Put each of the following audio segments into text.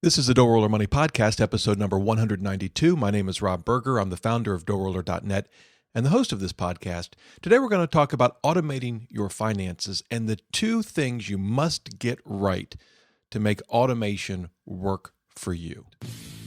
This is the DoughRoller Money Podcast, episode number 192. My name is Rob Berger. I'm the founder of DoughRoller.net and the host of this podcast. Today we're going to talk about automating your finances and the two things you must get right to make automation work for you.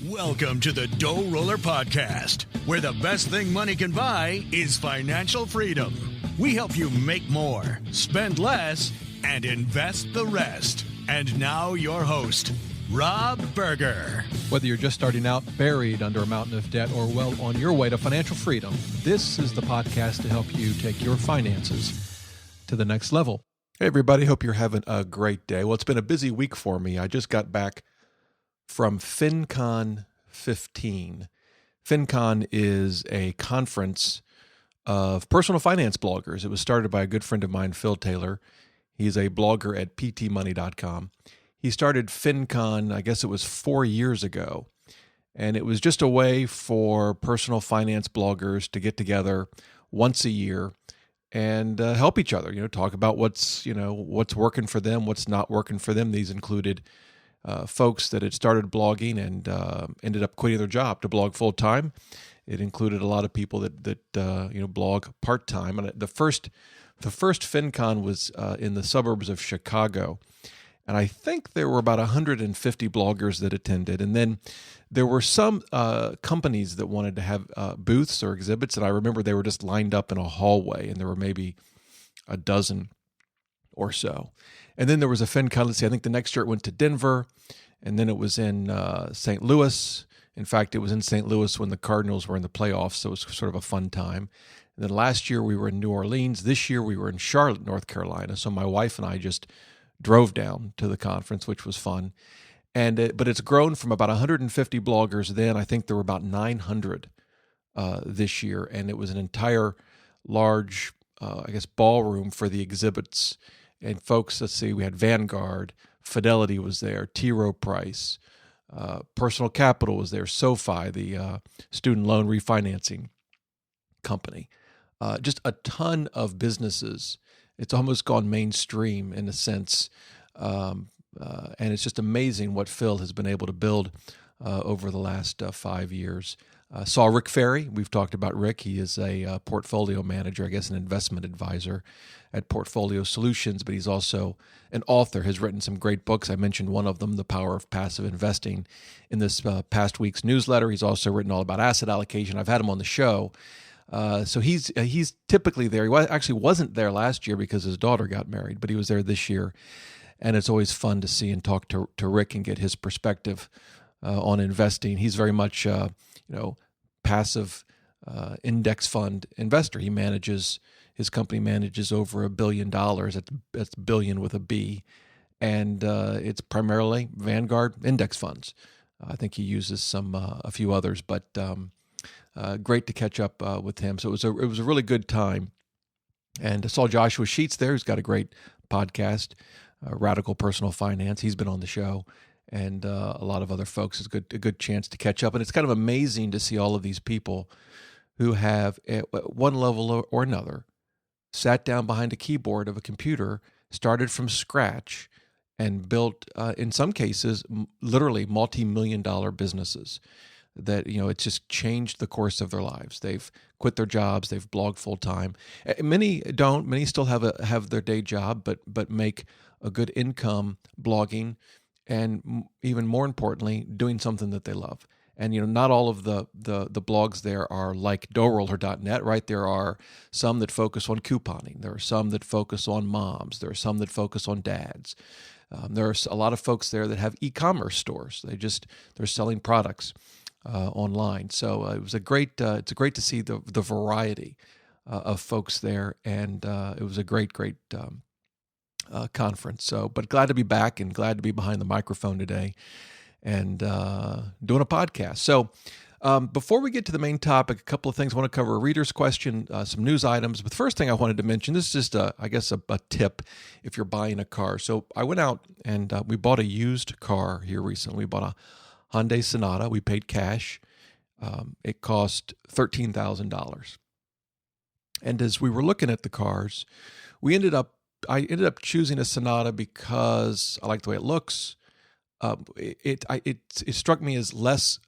Welcome to the DoughRoller Podcast, where the best thing money can buy is financial freedom. We help you make more, spend less, and invest the rest. And now your host, Rob Berger. Whether you're just starting out, buried under a mountain of debt, or well on your way to financial freedom, this is the podcast to help you take your finances to the next level. Hey, everybody. Hope you're having a great day. Well, it's been a busy week for me. I just got back from FinCon 15. FinCon is a conference of personal finance bloggers. It was started by a good friend of mine, Phil Taylor. He's a blogger at ptmoney.com. He started FinCon, I guess it was 4 years ago, and it was just a way for personal finance bloggers to get together once a year and help each other, talk about what's working for them, what's not working for them. These included folks that had started blogging and ended up quitting their job to blog full time. It included a lot of people that blog part time. And the first FinCon was in the suburbs of Chicago. And I think there were about 150 bloggers that attended. And then there were some companies that wanted to have booths or exhibits. And I remember they were just lined up in a hallway, and there were maybe a dozen or so. And then there was a FinCon, I think the next year it went to Denver. And then it was in St. Louis. In fact, it was in St. Louis when the Cardinals were in the playoffs. So it was sort of a fun time. And then last year we were in New Orleans. This year we were in Charlotte, North Carolina. So my wife and I just drove down to the conference, which was fun. But it's grown from about 150 bloggers then. I think there were about 900 this year. And it was an entire large, ballroom for the exhibits. And folks, let's see, we had Vanguard, Fidelity was there, T. Rowe Price, Personal Capital was there, SoFi, the student loan refinancing company. Just a ton of businesses. It's almost gone mainstream in a sense, and it's just amazing what Phil has been able to build over the last 5 years. Saw Rick Ferry. We've talked about Rick. He is a portfolio manager, I guess an investment advisor at Portfolio Solutions, but he's also an author, has written some great books. I mentioned one of them, The Power of Passive Investing, in this past week's newsletter. He's also written all about asset allocation. I've had him on the show. So he's typically there. He actually wasn't there last year because his daughter got married, but he was there this year. And it's always fun to see and talk to Rick and get his perspective on investing. He's very much, passive index fund investor. His company manages over $1 billion. That's billion with a B. And it's primarily Vanguard index funds. I think he uses a few others, but great to catch up with him. So it was a really good time. And I saw Joshua Sheets there. He's got a great podcast, Radical Personal Finance. He's been on the show, and a lot of other folks. It's a good chance to catch up. And it's kind of amazing to see all of these people who have, at one level or another, sat down behind a keyboard of a computer, started from scratch, and built, in some cases, literally multi-million-dollar businesses. That it's just changed the course of their lives. They've quit their jobs. They've blogged full time. Many don't. Many still have their day job, but make a good income blogging, and even more importantly, doing something that they love. And not all of the blogs there are like DoughRoller.net, right? There are some that focus on couponing. There are some that focus on moms. There are some that focus on dads. There are a lot of folks there that have e-commerce stores. They're selling products online. So it's great to see the variety of folks there, and it was a great conference. So, but glad to be back and glad to be behind the microphone today and doing a podcast. So before we get to the main topic, a couple of things. I want to cover a reader's question, some news items. But the first thing I wanted to mention, this is just a tip if you're buying a car. So I went out and we bought a used car here recently. We bought a Hyundai Sonata. We paid cash. It cost $13,000. And as we were looking at the cars, I ended up choosing a Sonata because I like the way it looks. it struck me as less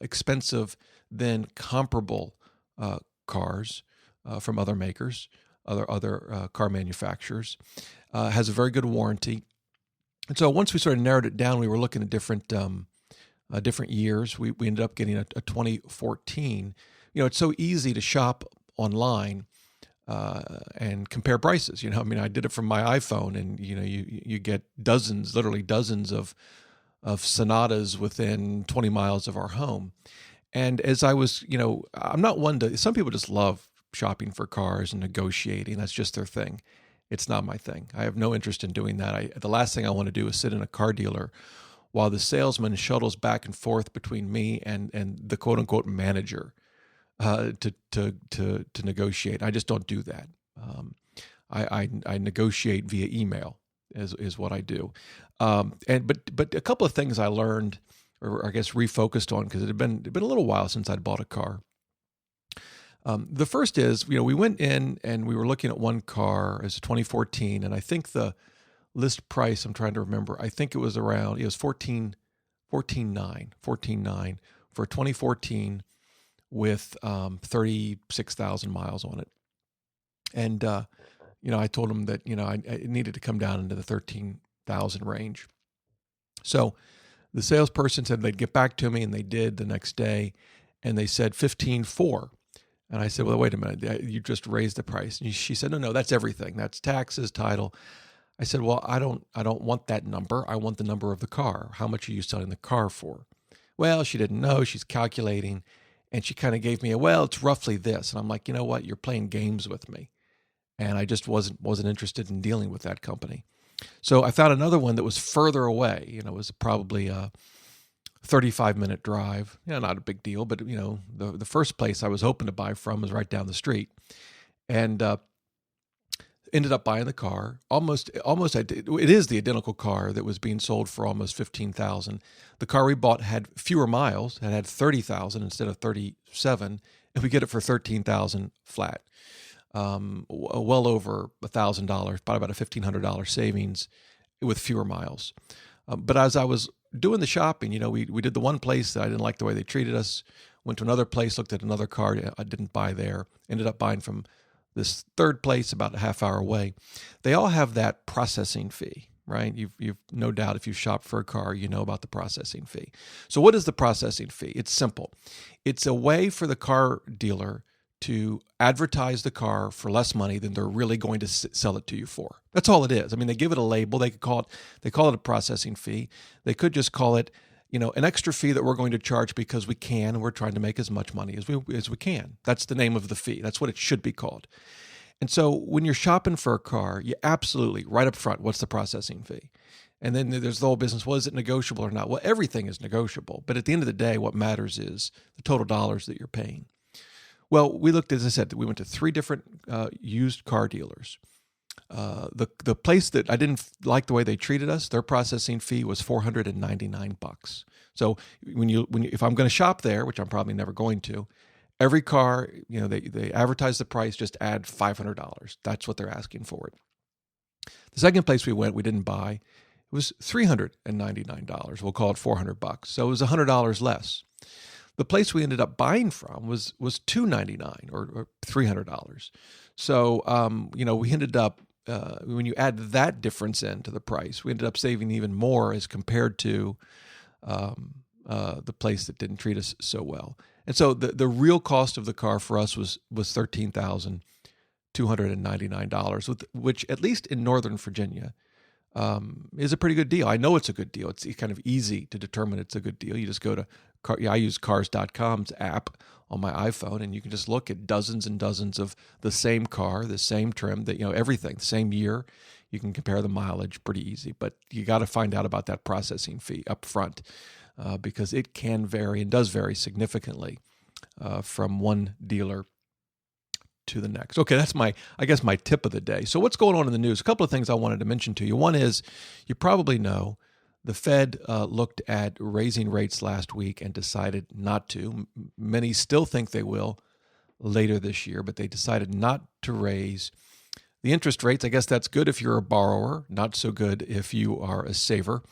expensive than comparable cars from other makers, other car manufacturers. Has a very good warranty. And so once we sort of narrowed it down, we were looking at different years. We ended up getting a 2014. It's so easy to shop online and compare prices. I did it from my iPhone, and you get literally dozens of Sonatas within 20 miles of our home. And as I was, I'm not one to. Some people just love shopping for cars and negotiating. That's just their thing. It's not my thing. I have no interest in doing that. The last thing I want to do is sit in a car dealer while the salesman shuttles back and forth between me and the quote unquote manager to negotiate. I just don't do that. I negotiate via email is what I do. But a couple of things I learned, or I guess refocused on, because it had been a little while since I'd bought a car. The first is, we went in and we were looking at one car as a 2014, and I think the list price, I'm trying to remember, I think it was around, it was $14,900 for a 2014 with 36,000 miles on it. And, I told them that, I needed to come down into the 13,000 range. So the salesperson said they'd get back to me, and they did the next day, and they said 15,400. And I said, well, wait a minute, you just raised the price. And she said, no, that's everything. That's taxes, title. I said, well, I don't want that number. I want the number of the car. How much are you selling the car for? Well, she didn't know. She's calculating, and she kind of gave me it's roughly this. And I'm like, you know what? You're playing games with me. And I just wasn't interested in dealing with that company. So I found another one that was further away. It was probably a 35-minute drive. Not a big deal, but the first place I was hoping to buy from was right down the street, and ended up buying the car. It is the identical car that was being sold for almost $15,000. The car we bought had fewer miles, had 30,000 instead of 37, and we get it for $13,000 flat. Well over $1,000, probably about a $1,500 savings with fewer miles. But as I was doing the shopping, we did the one place that I didn't like the way they treated us, went to another place, looked at another car I didn't buy there, ended up buying from this third place about a half hour away. They all have that processing fee, right? You've no doubt, if you've shopped for a car, you know about the processing fee. So what is the processing fee? It's simple. It's a way for the car dealer to advertise the car for less money than they're really going to sell it to you for. That's all it is. They give it a label. They call it a processing fee. They could just call it, an extra fee that we're going to charge because we can, and we're trying to make as much money as we can. That's the name of the fee. That's what it should be called. And so when you're shopping for a car, you absolutely, right up front, what's the processing fee? And then there's the whole business. Well, is it negotiable or not? Well, everything is negotiable. But at the end of the day, what matters is the total dollars that you're paying. Well, we looked, as I said, we went to 3 different used car dealers. The place that I didn't like the way they treated us, their processing fee was $499. So if I'm going to shop there, which I'm probably never going to, every car, they advertise the price, just add $500. That's what they're asking for it. The second place we went, we didn't buy. It was $399. We'll call it $400. So it was $100 less. The place we ended up buying from was $299 or $300. So, we ended up, when you add that difference into the price, we ended up saving even more as compared to the place that didn't treat us so well. And so the real cost of the car for us was $13,299, which at least in Northern Virginia is a pretty good deal. I know it's a good deal. It's kind of easy to determine it's a good deal. You just go to I use Cars.com's app on my iPhone, and you can just look at dozens and dozens of the same car, the same trim, everything, the same year. You can compare the mileage pretty easy, but you got to find out about that processing fee up front because it can vary and does vary significantly from one dealer to the next. Okay, that's my tip of the day. So what's going on in the news? A couple of things I wanted to mention to you. One is, you probably know, the Fed looked at raising rates last week and decided not to. Many still think they will later this year, but they decided not to raise The interest rates, I guess that's good if you're a borrower, not so good if you are a saver.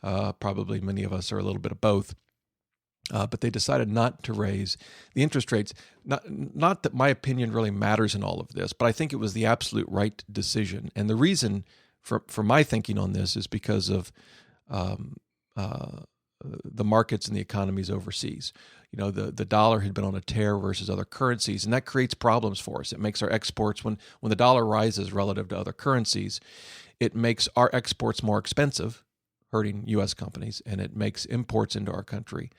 Probably many of us are a little bit of both. But they decided not to raise the interest rates. Not that my opinion really matters in all of this, but I think it was the absolute right decision. And the reason for my thinking on this is because of the markets and the economies overseas. The dollar had been on a tear versus other currencies, and that creates problems for us. It makes our exports, when the dollar rises relative to other currencies, it makes our exports more expensive, hurting U.S. companies, and it makes imports into our country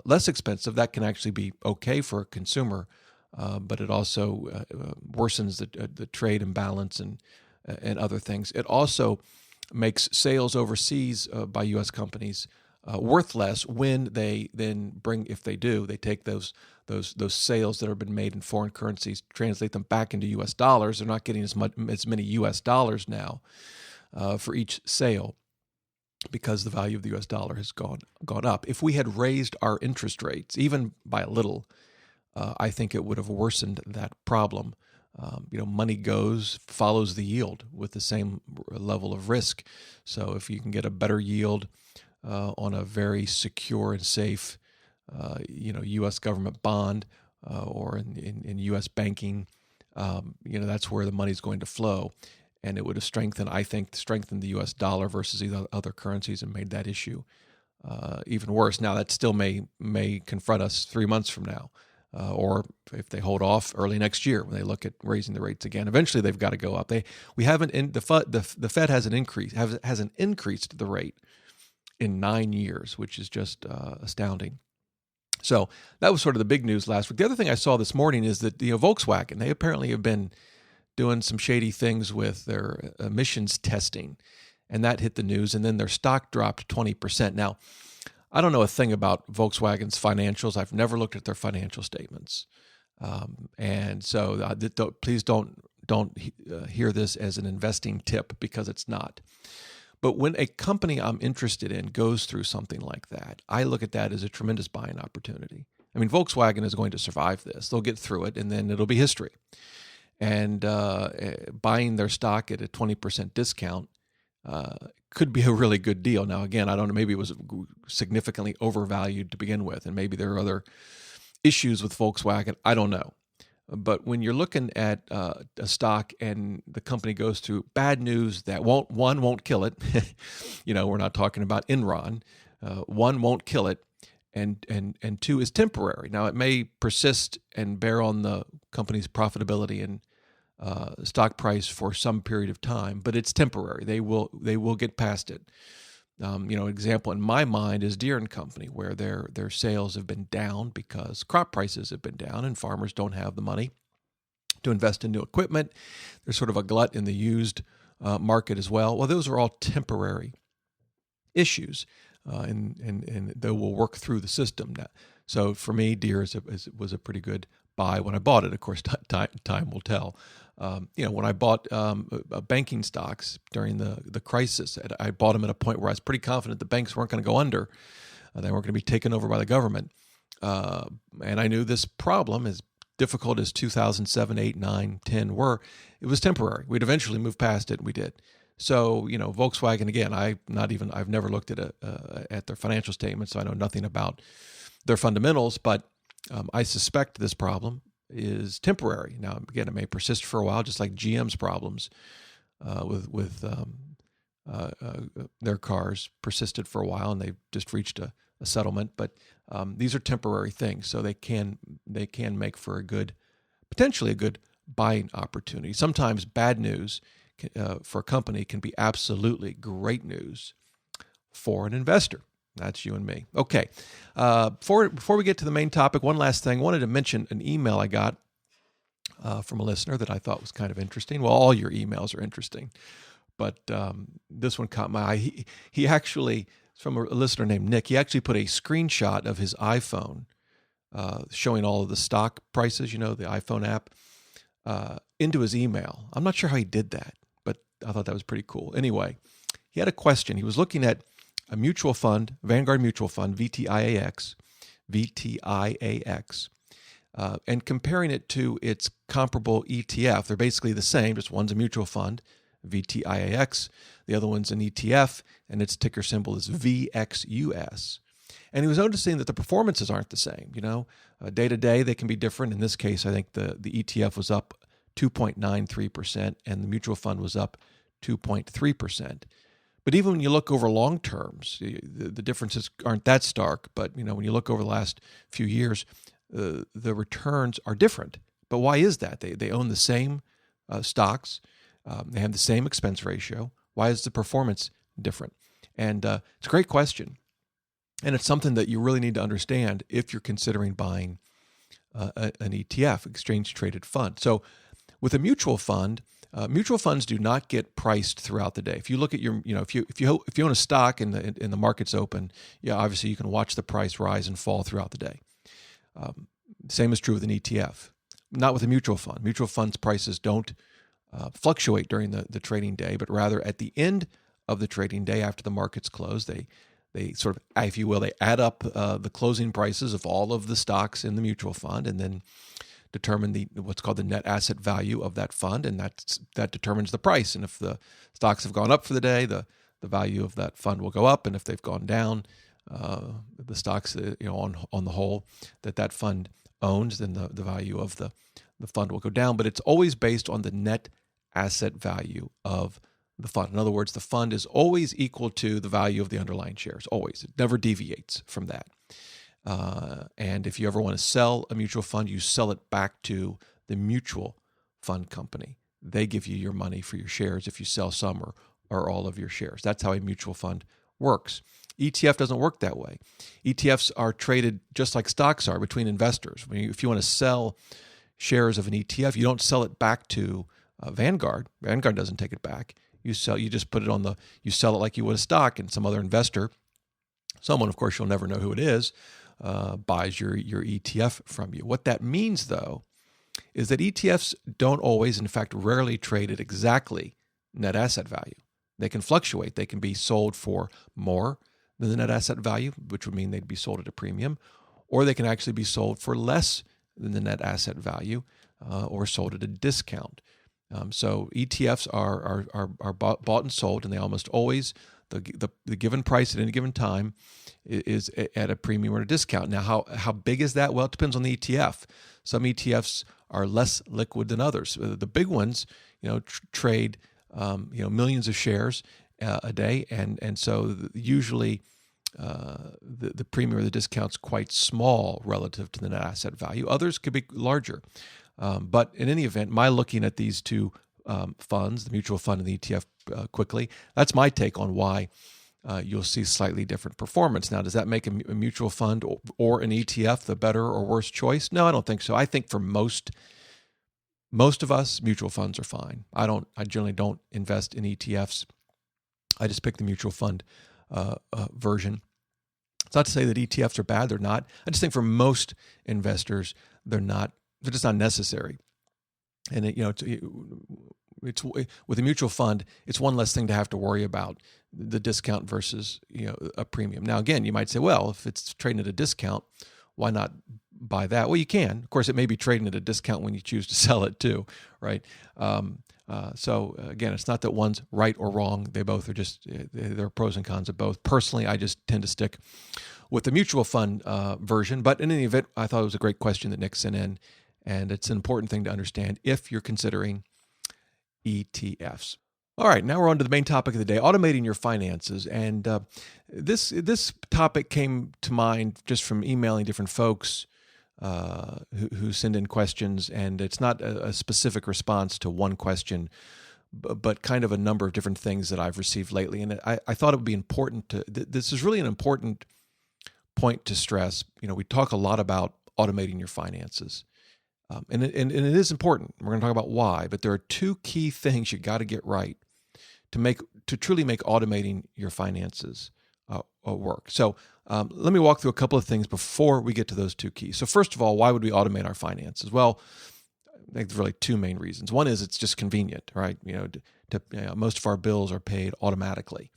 less expensive. That can actually be okay for a consumer, but it also worsens the trade imbalance and other things. It also makes sales overseas by U.S. companies worth less when they then they take those sales that have been made in foreign currencies, translate them back into U.S. dollars. They're not getting as many U.S. dollars now for each sale, because the value of the U.S. dollar has gone up. If we had raised our interest rates, even by a little, I think it would have worsened that problem. Money follows the yield with the same level of risk. So if you can get a better yield on a very secure and safe, U.S. government bond or in U.S. banking, that's where the money's going to flow. And it would have strengthened the U.S. dollar versus other currencies and made that issue even worse. Now, that still may confront us 3 months from now, or if they hold off early next year when they look at raising the rates again. Eventually, they've got to go up. The Fed hasn't increased the rate in 9 years, which is just astounding. So that was sort of the big news last week. The other thing I saw this morning is that Volkswagen, they apparently have been doing some shady things with their emissions testing, and that hit the news, and then their stock dropped 20%. Now, I don't know a thing about Volkswagen's financials. I've never looked at their financial statements, and so please don't hear this as an investing tip, because it's not. But when a company I'm interested in goes through something like that, I look at that as a tremendous buying opportunity. I mean, Volkswagen is going to survive this. They'll get through it, and then it'll be history. And buying their stock at a 20% discount could be a really good deal. Now, again, I don't know, maybe it was significantly overvalued to begin with, and maybe there are other issues with Volkswagen. I don't know. But when you're looking at a stock and the company goes through bad news that won't kill it, we're not talking about Enron. One, won't kill it, and two, is temporary. Now, it may persist and bear on the company's profitability and stock price for some period of time, but it's temporary. They will get past it. An example in my mind is Deere & Company, where their sales have been down because crop prices have been down and farmers don't have the money to invest in new equipment. There's sort of a glut in the used market as well. Well, those are all temporary issues, and they will work through the system. Now, so for me, Deere was a pretty good buy when I bought it. Of course, time will tell. When I bought banking stocks during the crisis, I bought them at a point where I was pretty confident the banks weren't going to go under. They weren't going to be taken over by the government. And I knew this problem, as difficult as 2007, 8, 9, 10 were, it was temporary. We'd eventually move past it, and we did. So, Volkswagen, again, I've never looked at their financial statements, so I know nothing about their fundamentals, but I suspect this problem is temporary. Now, again, it may persist for a while, just like GM's problems with their cars persisted for a while, and they've just reached a settlement. But these are temporary things, so they can make for potentially a good buying opportunity. Sometimes bad news for a company can be absolutely great news for an investor. That's you and me. Okay. Before we get to the main topic, one last thing. I wanted to mention an email I got from a listener that I thought was kind of interesting. Well, all your emails are interesting, but this one caught my eye. He actually, it's from a listener named Nick. He actually put a screenshot of his iPhone showing all of the stock prices, the iPhone app, into his email. I'm not sure how he did that, but I thought that was pretty cool. Anyway, he had a question. He was looking at a mutual fund, Vanguard Mutual Fund, VTIAX, and comparing it to its comparable ETF. They're basically the same, just one's a mutual fund, VTIAX, the other one's an ETF, and its ticker symbol is VXUS. And he was noticing that the performances aren't the same. Day to day, they can be different. In this case, I think the ETF was up 2.93%, and the mutual fund was up 2.3%. But even when you look over long terms, the differences aren't that stark. But when you look over the last few years, the returns are different. But why is that? They own the same stocks. They have the same expense ratio. Why is the performance different? And it's a great question. And it's something that you really need to understand if you're considering buying an ETF, exchange-traded fund. So with a mutual fund, mutual funds do not get priced throughout the day. If you look at if you own a stock and the market's open, obviously you can watch the price rise and fall throughout the day. Same is true with an ETF. Not with a mutual fund. Mutual funds prices don't fluctuate during the trading day, but rather at the end of the trading day after the markets close, they sort of, if you will, they add up the closing prices of all of the stocks in the mutual fund and then determine what's called the net asset value of that fund, and that determines the price. And if the stocks have gone up for the day, the value of that fund will go up, and if they've gone down, the stocks on the whole that fund owns, then the value of the fund will go down. But it's always based on the net asset value of the fund. In other words, the fund is always equal to the value of the underlying shares. Always. It never deviates from that. And if you ever want to sell a mutual fund, you sell it back to the mutual fund company. They give you your money for your shares if you sell some or all of your shares. That's how a mutual fund works. ETF doesn't work that way. ETFs are traded just like stocks are between investors. If you want to sell shares of an ETF, you don't sell it back to Vanguard. Vanguard doesn't take it back. You just put it you sell it like you would a stock, and some other investor, someone, of course, you'll never know who it is, buys your ETF from you. What that means, though, is that ETFs don't always, in fact, rarely trade at exactly net asset value. They can fluctuate. They can be sold for more than the net asset value, which would mean they'd be sold at a premium, or they can actually be sold for less than the net asset value, or sold at a discount. So ETFs are bought and sold, and they almost always, the given price at any given time is at a premium or a discount. Now, how big is that? Well, it depends on the ETF. Some ETFs are less liquid than others. The big ones, trade millions of shares a day, and so usually the premium or the discount's quite small relative to the net asset value. Others could be larger. But in any event, my looking at these two funds, the mutual fund and the ETF, quickly, that's my take on why you'll see slightly different performance. Now, does that make a mutual fund or an ETF the better or worse choice? No, I don't think so. I think for most of us, mutual funds are fine. I generally don't invest in ETFs. I just pick the mutual fund version. It's not to say that ETFs are bad. They're not. I just think for most investors, they're just not necessary. And it's with a mutual fund, it's one less thing to have to worry about, the discount versus a premium. Now, again, you might say, well, if it's trading at a discount, why not buy that? Well, you can. Of course, it may be trading at a discount when you choose to sell it too, right? So again, it's not that one's right or wrong. They both are there are pros and cons of both. Personally, I just tend to stick with the mutual fund version. But in any event, I thought it was a great question that Nick sent in, and it's an important thing to understand if you're considering ETFs. All right, now we're on to the main topic of the day, automating your finances. And this topic came to mind just from emailing different folks who send in questions, and it's not a specific response to one question, but kind of a number of different things that I've received lately. And I thought it would be important this is really an important point to stress. We talk a lot about automating your finances. And it is important. We're going to talk about why, but there are two key things you got to get right to truly make automating your finances work. So let me walk through a couple of things before we get to those two keys. So first of all, why would we automate our finances? Well, I think there's really two main reasons. One is it's just convenient, right? Most of our bills are paid automatically.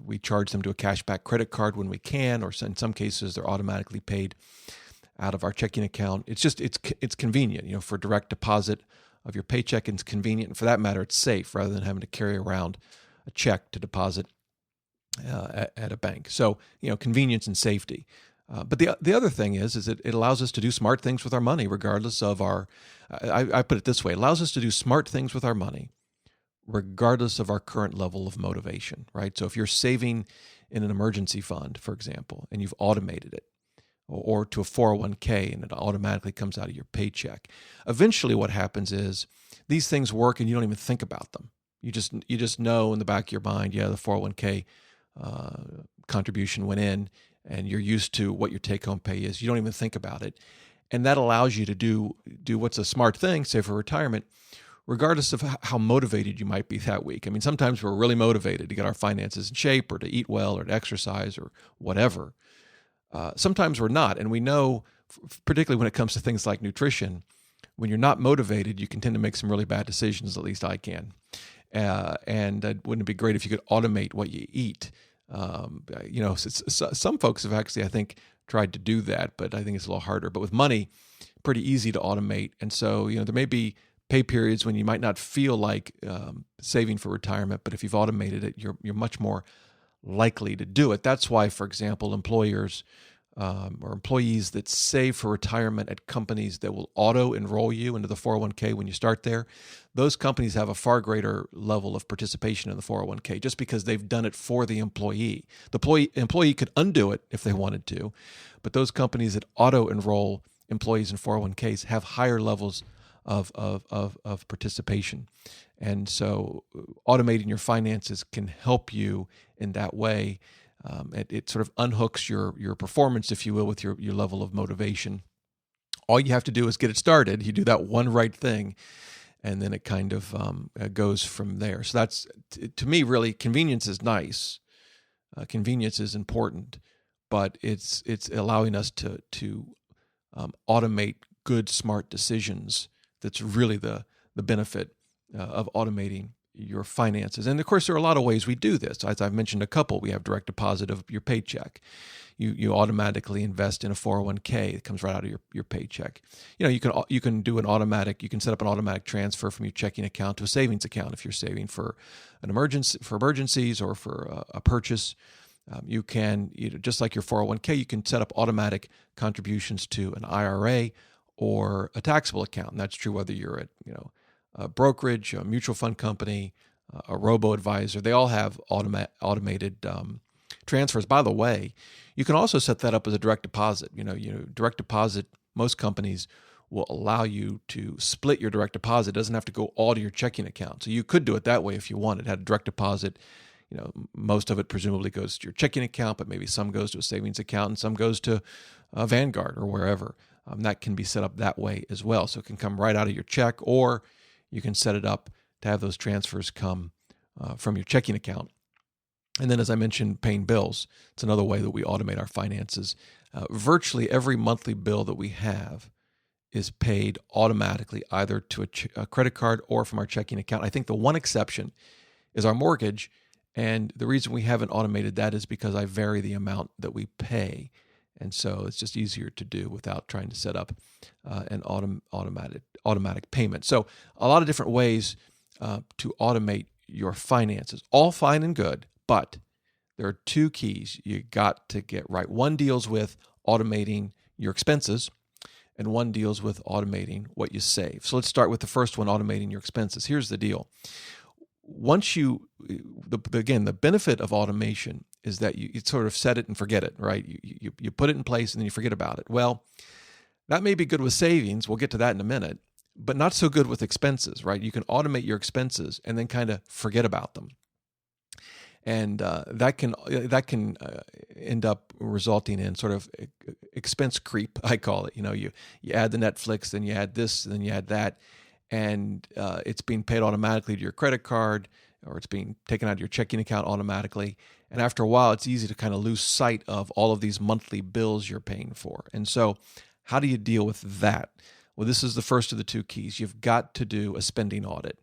We charge them to a cashback credit card when we can, or in some cases they're automatically paid out of our checking account. It's convenient, for direct deposit of your paycheck. It's convenient, and for that matter, it's safe rather than having to carry around a check to deposit at a bank. So, convenience and safety. But the other thing is it allows us to do smart things with our money, regardless of our. I put it this way: it allows us to do smart things with our money, regardless of our current level of motivation. Right. So if you're saving in an emergency fund, for example, and you've automated it, or to a 401k, and it automatically comes out of your paycheck, eventually what happens is these things work, and you don't even think about them. You just know in the back of your mind, the 401k contribution went in, and you're used to what your take-home pay is. You don't even think about it. And that allows you to do what's a smart thing, say for retirement, regardless of how motivated you might be that week. I mean, sometimes we're really motivated to get our finances in shape, or to eat well, or to exercise, or whatever. Sometimes we're not. And we know, particularly when it comes to things like nutrition, when you're not motivated, you can tend to make some really bad decisions, at least I can. And wouldn't it be great if you could automate what you eat? Some folks have actually, I think, tried to do that, but I think it's a little harder. But with money, pretty easy to automate. And so, there may be pay periods when you might not feel like saving for retirement, but if you've automated it, you're much more likely to do it. That's why, for example, employers or employees that save for retirement at companies that will auto-enroll you into the 401k when you start there, those companies have a far greater level of participation in the 401k just because they've done it for the employee. The employee could undo it if they wanted to, but those companies that auto-enroll employees in 401ks have higher levels of participation. And so automating your finances can help you in that way. It sort of unhooks your performance, if you will, with your level of motivation. All you have to do is get it started. You do that one right thing, and then it kind of goes from there. So that's, to me, really, convenience is nice. Convenience is important, but it's allowing us to automate good, smart decisions. That's really the benefit of automating your finances. And of course, there are a lot of ways we do this. As I've mentioned a couple, we have direct deposit of your paycheck. You automatically invest in a 401k. It comes right out of your paycheck. You can do you can set up an automatic transfer from your checking account to a savings account if you're saving for an emergency, for emergencies, or for a purchase. You can, just like your 401k, you can set up automatic contributions to an IRA or a taxable account. And that's true whether you're at, a brokerage, a mutual fund company, a robo-advisor. They all have automated transfers. By the way, you can also set that up as a direct deposit. Direct deposit, most companies will allow you to split your direct deposit. It doesn't have to go all to your checking account. So you could do it that way if you wanted. Had a direct deposit, most of it presumably goes to your checking account, but maybe some goes to a savings account and some goes to Vanguard or wherever. That can be set up that way as well. So it can come right out of your check, or you can set it up to have those transfers come from your checking account. And then, as I mentioned, paying bills. It's another way that we automate our finances. Virtually every monthly bill that we have is paid automatically, either to a credit card or from our checking account. I think the one exception is our mortgage. And the reason we haven't automated that is because I vary the amount that we pay. And so it's just easier to do without trying to set up an automatic payment. So a lot of different ways to automate your finances. All fine and good, but there are two keys you got to get right. One deals with automating your expenses, and one deals with automating what you save. So let's start with the first one, automating your expenses. Here's the deal. Once the benefit of automation is that you sort of set it and forget it, right? You put it in place and then you forget about it. Well, that may be good with savings. We'll get to that in a minute, but not so good with expenses, right? You can automate your expenses and then kind of forget about them. And that can end up resulting in sort of expense creep, I call it. You add the Netflix, then you add this, then you add that, and it's being paid automatically to your credit card, or it's being taken out of your checking account automatically. And after a while, it's easy to kind of lose sight of all of these monthly bills you're paying for. And so how do you deal with that? Well, this is the first of the two keys. You've got to do a spending audit.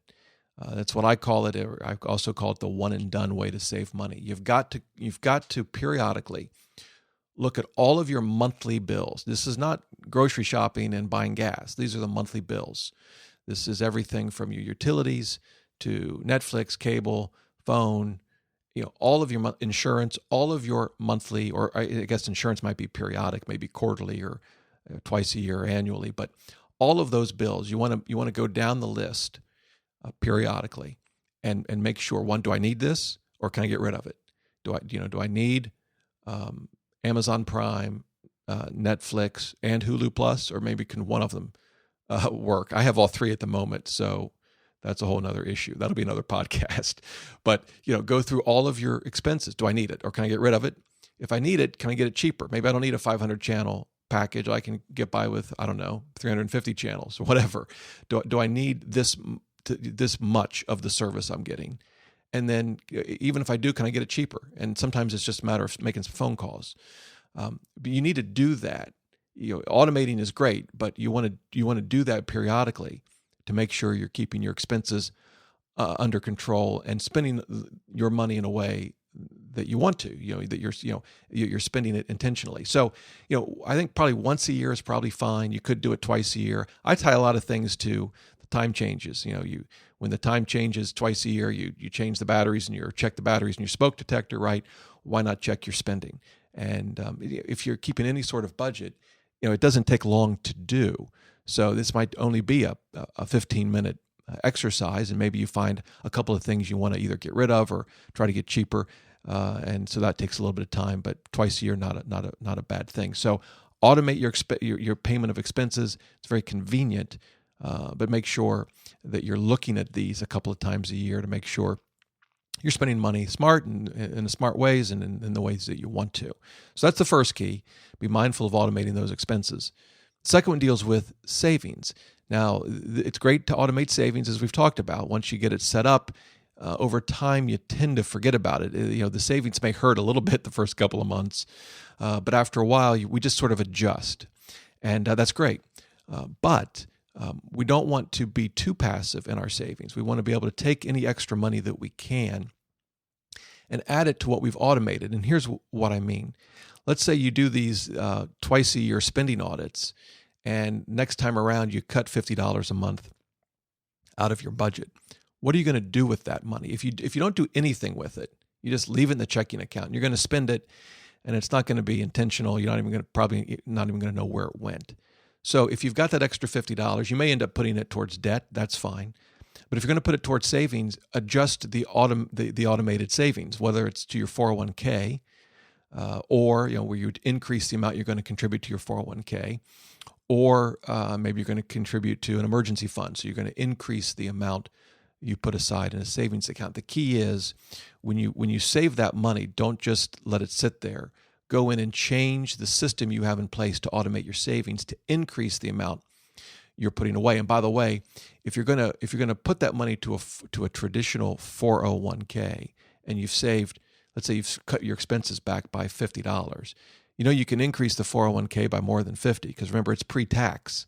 That's what I call it. Or I also call it the one and done way to save money. You've got to periodically look at all of your monthly bills. This is not grocery shopping and buying gas. These are the monthly bills. This is everything from your utilities to Netflix, cable, phone, all of your insurance, all of your monthly, or I guess insurance might be periodic, maybe quarterly or twice a year or annually, but all of those bills, you want to go down the list periodically and make sure, one, do I need this or can I get rid of it? Do I need Amazon Prime, Netflix, and Hulu Plus, or maybe can one of them work? I have all three at the moment, so that's a whole nother issue. That'll be another podcast. But go through all of your expenses. Do I need it, or can I get rid of it? If I need it, can I get it cheaper? Maybe I don't need a 500 channel package. I can get by with 350 channels or whatever. Do I need this much of the service I'm getting? And then even if I do, can I get it cheaper? And sometimes it's just a matter of making some phone calls. But you need to do that. Automating is great, but you want to do that periodically to make sure you're keeping your expenses under control and spending your money in a way that you want to. That you're spending it intentionally. So I think probably once a year is probably fine. You could do it twice a year. I tie a lot of things to the time changes. When the time changes twice a year, you change the batteries and you check the batteries in your smoke detector, right? Why not check your spending? And if you're keeping any sort of budget, it doesn't take long to do. So this might only be a 15-minute exercise, and maybe you find a couple of things you want to either get rid of or try to get cheaper, and so that takes a little bit of time. But twice a year, not a bad thing. So automate your payment of expenses. It's very convenient, but make sure that you're looking at these a couple of times a year to make sure you're spending money smart and in smart ways and in the ways that you want to. So that's the first key. Be mindful of automating those expenses. The second one deals with savings. Now, it's great to automate savings, as we've talked about. Once you get it set up, over time, you tend to forget about it. The savings may hurt a little bit the first couple of months, but after a while, we just sort of adjust. And that's great. But we don't want to be too passive in our savings. We want to be able to take any extra money that we can and add it to what we've automated. And here's what I mean. Let's say you do these twice a year spending audits, and next time around you cut $50 a month out of your budget. What are you going to do with that money? If you don't do anything with it, you just leave it in the checking account. You're going to spend it, and it's not going to be intentional. You're probably not even going to know where it went. So if you've got that extra $50, you may end up putting it towards debt. That's fine. But if you're going to put it towards savings, adjust the automated savings, whether it's to your 401k or where you'd increase the amount you're going to contribute to your 401k, or maybe you're going to contribute to an emergency fund. So you're going to increase the amount you put aside in a savings account. The key is when you save that money, don't just let it sit there. Go in and change the system you have in place to automate your savings to increase the amount you're putting away. And by the way, if you're gonna put that money to a traditional 401k and you've saved, let's say you've cut your expenses back by $50, you can increase the 401k by more than 50 because remember, it's pre-tax.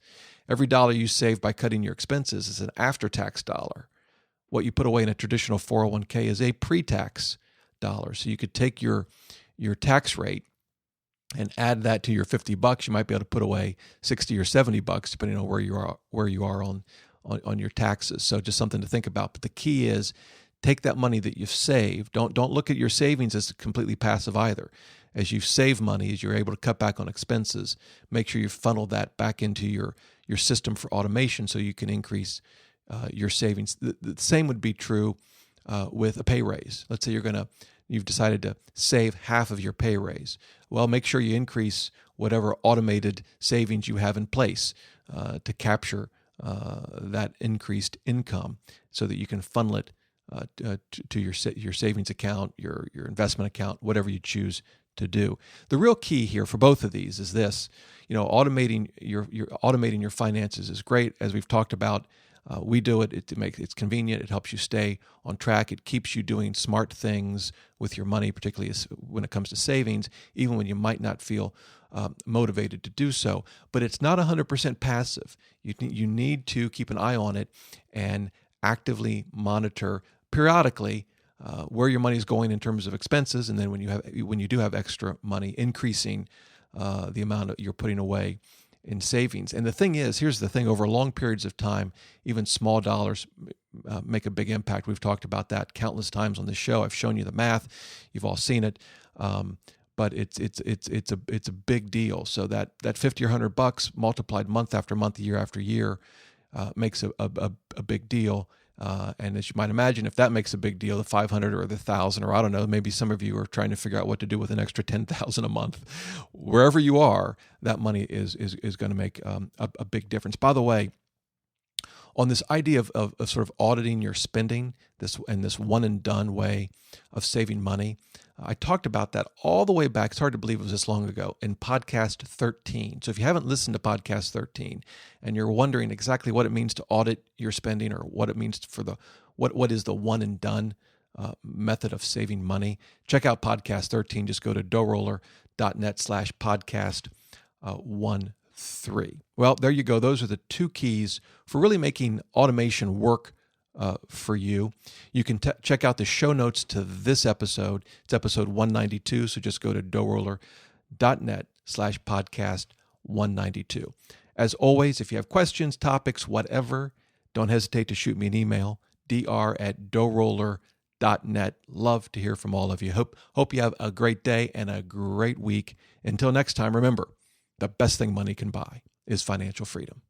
Every dollar you save by cutting your expenses is an after-tax dollar. What you put away in a traditional 401k is a pre-tax dollar. So you could take your tax rate and add that to your $50. You might be able to put away $60 or $70 depending on where you are on your taxes. So just something to think about. But the key is take that money that you've saved. Don't look at your savings as completely passive either. As you save money, as you're able to cut back on expenses, make sure you funnel that back into your system for automation so you can increase your savings. The same would be true with a pay raise. Let's say you've decided to save half of your pay raise. Well, make sure you increase whatever automated savings you have in place to capture that increased income so that you can funnel it to your savings account, your investment account, whatever you choose to do. The real key here for both of these is this: automating your finances is great, as we've talked about. We do it. It's convenient. It helps you stay on track. It keeps you doing smart things with your money, particularly when it comes to savings, even when you might not feel motivated to do so. But it's not 100% passive. You need to keep an eye on it and actively monitor periodically where your money is going in terms of expenses, and then when you do have extra money, increasing the amount that you're putting away in savings. And the thing is, here's the thing: over long periods of time, even small dollars make a big impact. We've talked about that countless times on this show. I've shown you the math; you've all seen it. But it's a big deal. So that $50 or $100 multiplied month after month, year after year, makes a big deal. And as you might imagine, if that makes a big deal, the 500 or the 1,000, or I don't know, maybe some of you are trying to figure out what to do with an extra 10,000 a month. Wherever you are, that money is going to make a big difference. By the way, on this idea of sort of auditing your spending, this one and done way of saving money, I talked about that all the way back. It's hard to believe it was this long ago, in podcast 13. So if you haven't listened to podcast 13 and you're wondering exactly what it means to audit your spending, or what it means for what is the one and done method of saving money, check out podcast 13. Just go to DoughRoller.net/podcast 13. Well, there you go. Those are the two keys for really making automation work for you. You can check out the show notes to this episode. It's episode 192. So just go to DoughRoller.net/podcast 192. As always, if you have questions, topics, whatever, don't hesitate to shoot me an email, dr@DoughRoller.net. Love to hear from all of you. Hope you have a great day and a great week. Until next time, remember, the best thing money can buy is financial freedom.